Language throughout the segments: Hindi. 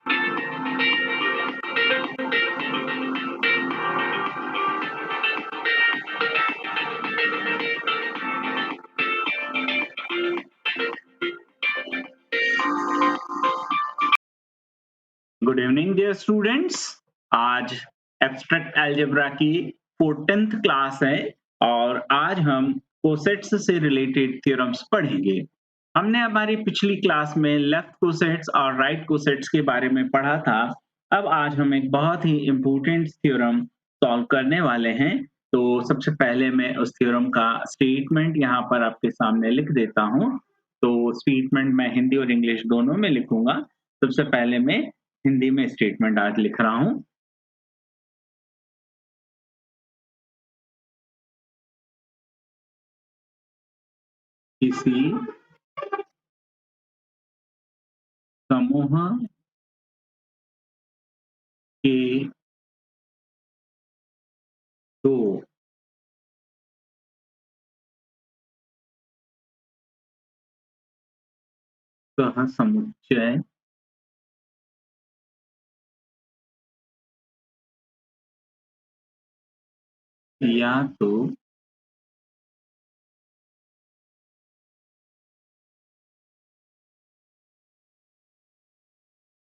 Good evening dear students. आज एब्स्ट्रैक्ट अलजेब्रा की 14th क्लास है और आज हम कोसेट्स से रिलेटेड थ्योरम्स पढ़ेंगे। हमने हमारी पिछली क्लास में लेफ्ट कोसेट्स और राइट कोसेट्स के बारे में पढ़ा था। अब आज हम एक बहुत ही इम्पोर्टेंट थ्योरम सॉल्व करने वाले हैं। तो सबसे पहले मैं उस थ्योरम का स्टेटमेंट यहाँ पर आपके सामने लिख देता हूँ। तो स्टेटमेंट मैं हिंदी और इंग्लिश दोनों में लिखूंगा। सबसे पहले मैं हिंदी में स्टेटमेंट आज लिख रहा हूं। किसी समूह के दो सहसमुच्चय या तो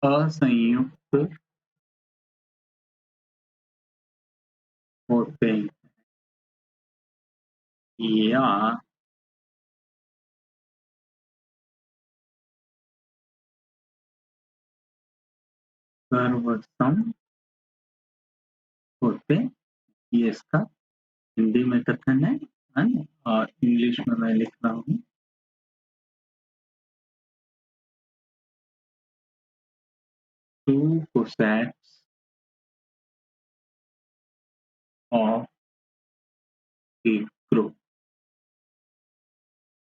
असंयुक्त होते हैं या सर्वसम होते। ये इसका हिंदी में कथन है ना? और इंग्लिश में मैं लिख रहा हूँ। Two cosets of a group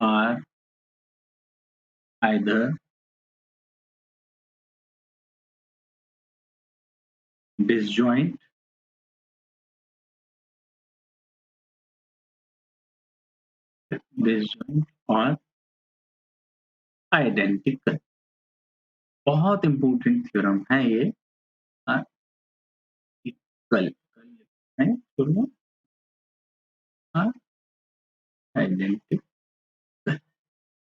are either disjoint और आइडेंटिकल। बहुत इंपॉर्टेंट थ्योरम है ये। कल है दोनों आइडेंटिकल।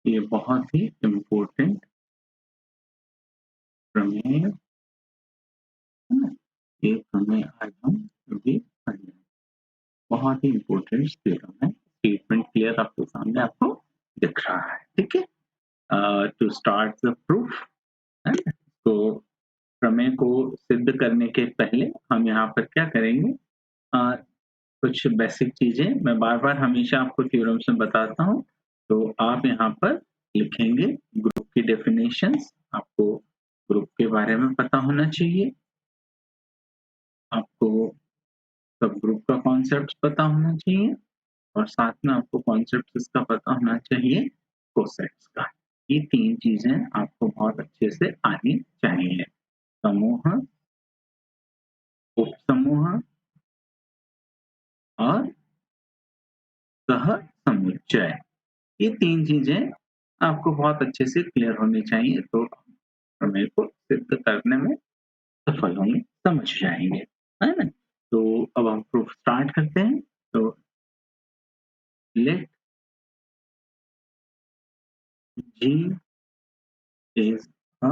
ये बहुत ही इंपॉर्टेंट प्रमेय है ना? ये प्रमेय आज हम भी पढ़ेंगे। बहुत ही इंपॉर्टेंट थ्योरम है। स्टेटमेंट क्लियर आपके सामने आपको दिख रहा है। ठीक है। टू स्टार्ट द प्रूफ है। तो प्रमेय को सिद्ध करने के पहले हम यहाँ पर क्या करेंगे, कुछ बेसिक चीजें मैं बार बार हमेशा आपको थ्योरम से बताता हूँ। तो आप यहाँ पर लिखेंगे ग्रुप की डेफिनेशंस। आपको ग्रुप के बारे में पता होना चाहिए। आपको सब ग्रुप का कॉन्सेप्ट पता होना चाहिए और साथ में आपको कॉन्सेप्ट इसका पता होना चाहिए कोसेट्स का। ये तीन चीजें आपको बहुत अच्छे से आनी चाहिए। समूह, उपसमूह और सहसमुच्चय, ये तीन चीजें आपको बहुत अच्छे से क्लियर होनी चाहिए। तो प्रमेय को सिद्ध करने में सफल होंगे, समझ जाएंगे, है ना? तो अब हम प्रूफ स्टार्ट करते हैं। तो late G is a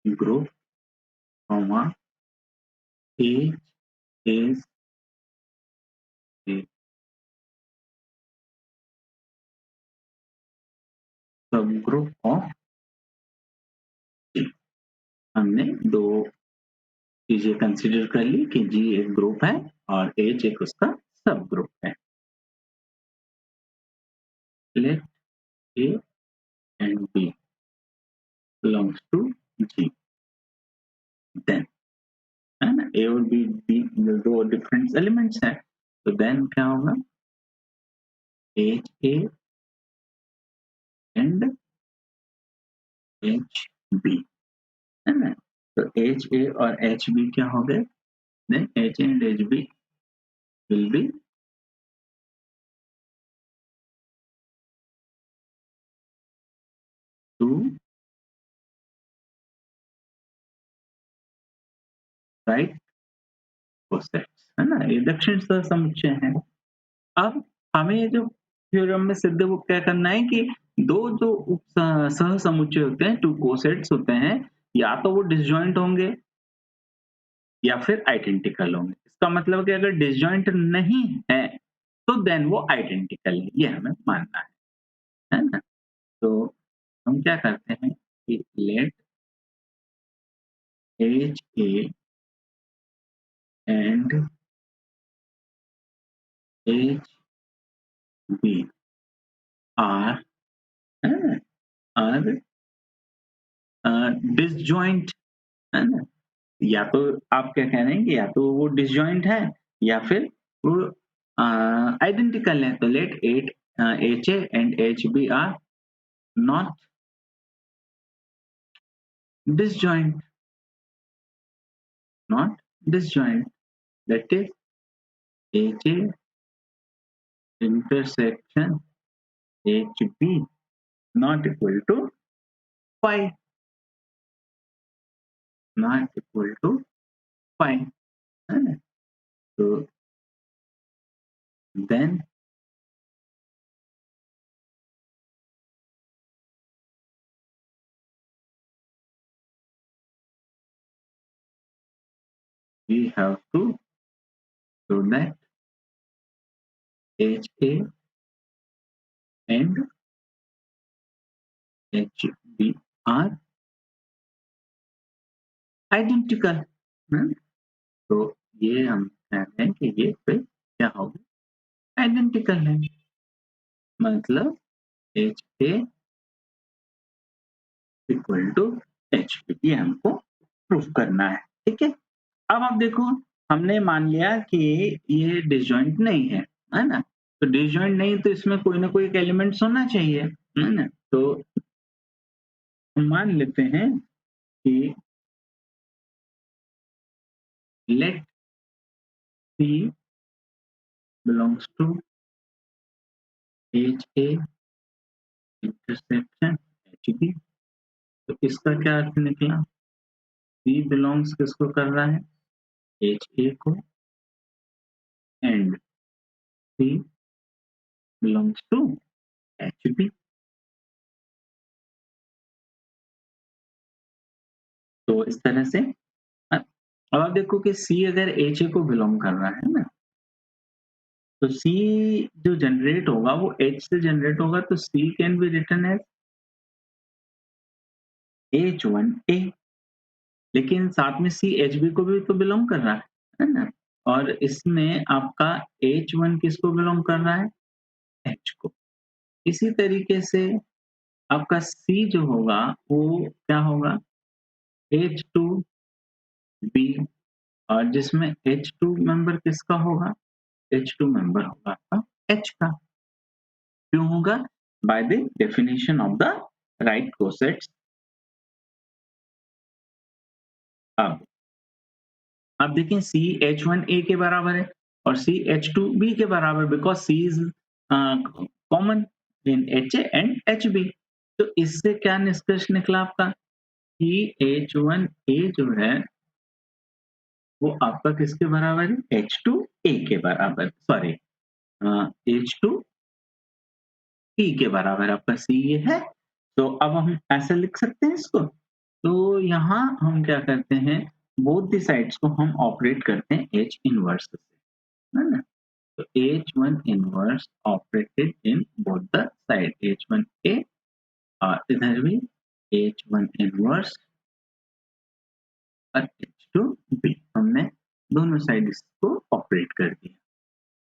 group, H is a subgroup of G। हमने दो चीजें कंसीडर कर ली कि G एक ग्रुप है और H एक उसका सब ग्रुप है। Let A and B belongs to G, then है ना, A और B दो डिफरेंट एलिमेंट्स हैं। तो देन क्या होगा, HA एंड HB, है ना? तो HA और HB क्या हो गए, then H and HB will be two right cosets, है ना? ये दक्षिण सहसमुच्चय है। अब हमें ये जो थ्योरम में सिद्ध वो क्या करना है कि दो जो सहसमुच्चय होते हैं, टू कोसेट्स होते हैं, या तो वो डिसजॉइंट होंगे या फिर आइडेंटिकल होंगे। इसका मतलब है कि अगर डिसजॉइंट नहीं है तो देन वो आइडेंटिकल है, ये हमें मानना है ना? तो हम क्या करते हैं कि let H A and H B are are disjoint, है ना? या तो आप क्या कह रहे हैं कि या तो वो डिसजॉइंट है या फिर वो आइडेंटिकल है। तो let at H A and H B are not disjoint, not disjoint. That is HA intersection HB not equal to phi, not equal to phi. So then we have to show that HA and HB are identical. तो ये हम कह रहे हैं कि ये फिर क्या होगा, आइडेंटिकल है। मतलब HA इक्वल टू HB, ये हमको प्रूफ करना है। ठीक है, अब आप देखो, हमने मान लिया कि ये डिसजॉइंट नहीं है ना? तो डिसजॉइंट नहीं तो इसमें कोई ना कोई एक एलिमेंट्स होना चाहिए, है ना? तो हम मान लेते हैं कि let C belongs to H A intersection H B. तो इसका क्या अर्थ निकला? सी बिलोंग्स किसको कर रहा है? एच ए को, and C belongs to H B. तो इस तरह से अब आप देखो कि सी अगर एच ए को बिलोंग कर रहा है ना, तो सी जो जनरेट होगा वो एच से जनरेट होगा, तो C can be written as H one A. लेकिन साथ में सी एच बी को भी तो बिलोंग कर रहा है ना? और इसमें आपका एच वन किसको बिलोंग कर रहा है? एच को। इसी तरीके से आपका सी जो होगा वो क्या होगा? एच टू बी, और जिसमें एच टू मेंबर किसका होगा? एच टू मेंबर होगा आपका एच का। क्यों होगा? By the definition of the right cosets. अब आप देखें सी एच वन ए के बराबर है और सी एच टू बी के बराबर, because C is common in H A and H B. तो इससे क्या निष्कर्ष निकला आपका कि एच वन ए जो है वो आपका किसके बराबर है? एच टू ए के बराबर, सॉरी एच टू पी के बराबर आपका सी ये है। तो अब हम ऐसे लिख सकते हैं इसको। तो यहाँ हम क्या करते हैं, बोथ द साइड्स को हम ऑपरेट करते हैं एच इनवर्स से, है ना? तो H1 inverse operated in both the side, H1A और इधर भी H1 इनवर्स और H2B, हमने दोनों साइड इसको ऑपरेट कर दिया।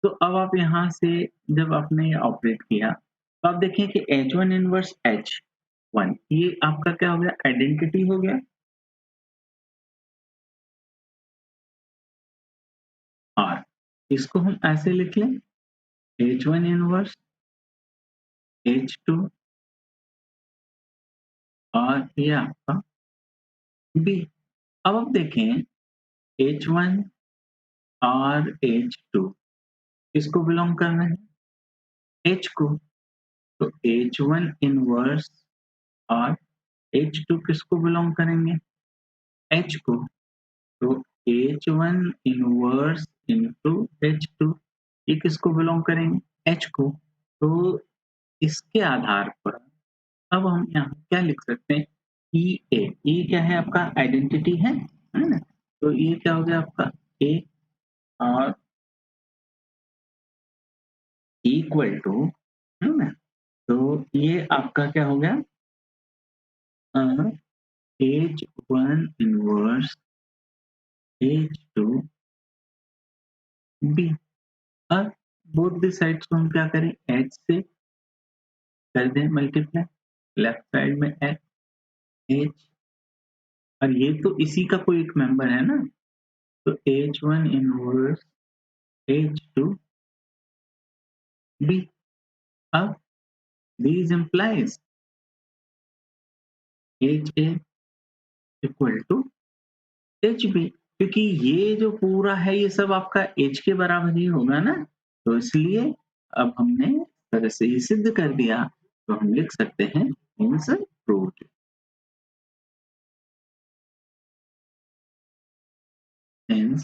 तो अब आप यहाँ से जब आपने ये ऑपरेट किया तो आप देखें कि H1 इनवर्स H1 ये आपका क्या हो गया? आइडेंटिटी हो गया। और इसको हम ऐसे लिख लें H1 इनवर्स H2 और ये आपका B। अब आप देखें H1 और H2 किसको बिलोंग कर रहे हैं? H को। तो H1 इनवर्स और H2 किसको बिलोंग करेंगे? H को। तो H1 इनवर्स इनटू H2, ये किसको बिलोंग करेंगे? H को। तो इसके आधार पर अब हम यहाँ क्या लिख सकते हैं? EA, ये क्या है? आपका आइडेंटिटी है ना? तो ये क्या हो गया आपका? A और इक्वल टू, है ना? तो ये आपका क्या हो गया? H1 inverse H2 B। अब बोथ द साइड्स को हम क्या करें? H से कर दें मल्टीप्लाई, लेफ्ट साइड में H, और ये तो इसी का कोई एक मेंबर है ना, तो H1 इनवर्स H2 B। अब these implies HA equal to HB, क्योंकि ये जो पूरा है ये सब आपका H के बराबर ही होगा ना, तो इसलिए अब हमने इस तरह से ही सिद्ध कर दिया, तो हम लिख सकते हैं hence proved, hence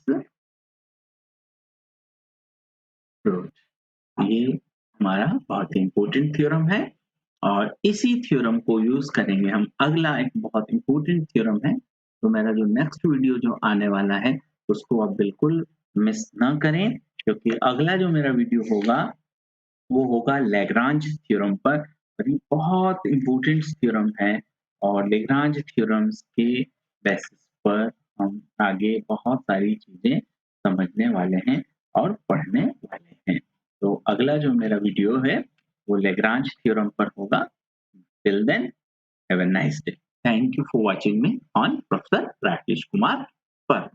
proved। ये हमारा बहुत इंपॉर्टेंट थ्योरम है और इसी थ्योरम को यूज करेंगे हम। अगला एक बहुत इंपॉर्टेंट थ्योरम है, तो मेरा जो नेक्स्ट वीडियो जो आने वाला है उसको आप बिल्कुल मिस ना करें, क्योंकि अगला जो मेरा वीडियो होगा वो होगा लैग्रांज थ्योरम पर, और ये बहुत इंपॉर्टेंट थ्योरम है और लैग्रांज थ्योरम्स के बेसिस पर हम आगे बहुत सारी चीजें समझने वाले हैं और पढ़ने वाले हैं। तो अगला जो मेरा वीडियो है वो लैग्रांज थ्योरम पर होगा। Till then, have a nice day. Thank you for watching me on professor Rakesh Kumar पर।